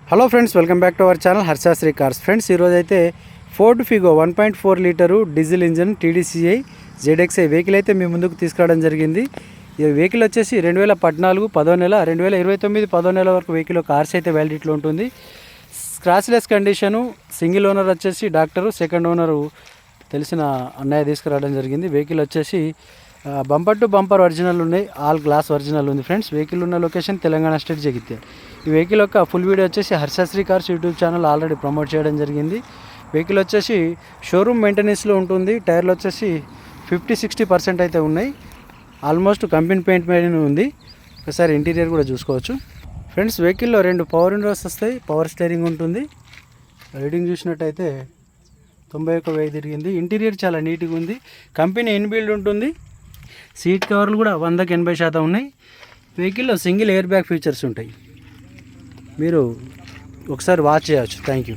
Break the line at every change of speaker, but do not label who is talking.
Hello friends, welcome back to our channel Harsha Sri cars. Friends, ఈరోజు అయితే Ford Figo 1.4 litre diesel engine TDCi ZXi vehicle అయితే మీ ముందుకు తీసుకురావడం జరిగింది. ఈ వెహికల్ వచ్చేసి 2014 10వ నెల 2029 10వ నెల వరకు వెహికల్ కార్స్ అయితే వ్యాలిడిటీలో ఉంటుంది. స్క్రాచ్లెస్ కండిషను, సింగిల్ ఓనర్ వచ్చేసి డాక్టరు, సెకండ్ ఓనరు తెలిసిన అన్నయ్య తీసుకురావడం జరిగింది. వెహికల్ వచ్చేసి బంపర్ టు బంపర్ ఒరిజినల్ ఉన్నాయి, ఆల్ గ్లాస్ ఒరిజినల్ ఉంది. ఫ్రెండ్స్, వెహికల్ ఉన్న లొకేషన్ తెలంగాణ స్టేట్ జగిత్యాల. ఈ వెహికల్ యొక్క ఫుల్ వీడియో వచ్చేసి Harshasri cars YouTube channel already promote చేయడం జరిగింది. వెహికల్ వచ్చేసి షోరూమ్ మెయింటెనెన్స్లో ఉంటుంది. టైర్లు వచ్చేసి 50-60% అయితే ఉన్నాయి. ఆల్మోస్ట్ కంపెనీ పెయింట్ మీద ఉంది. ఒకసారి ఇంటీరియర్ కూడా చూసుకోవచ్చు. ఫ్రెండ్స్, వెహికల్లో 2 పవర్ విండోస్ వస్తాయి, పవర్ స్టీరింగ్ ఉంటుంది. రీడింగ్ చూసినట్టయితే 91,000 తిరిగింది. ఇంటీరియర్ చాలా నీట్గా ఉంది. కంపెనీ ఇన్బిల్డ్ ఉంటుంది. సీట్ కవర్లు కూడా 100కి 80% ఉన్నాయి. వెహికల్లో సింగిల్ ఎయిర్ బ్యాగ్ ఫీచర్స్ ఉంటాయి. మీరు ఒకసారి వాచ్ చేయవచ్చు. Thank you.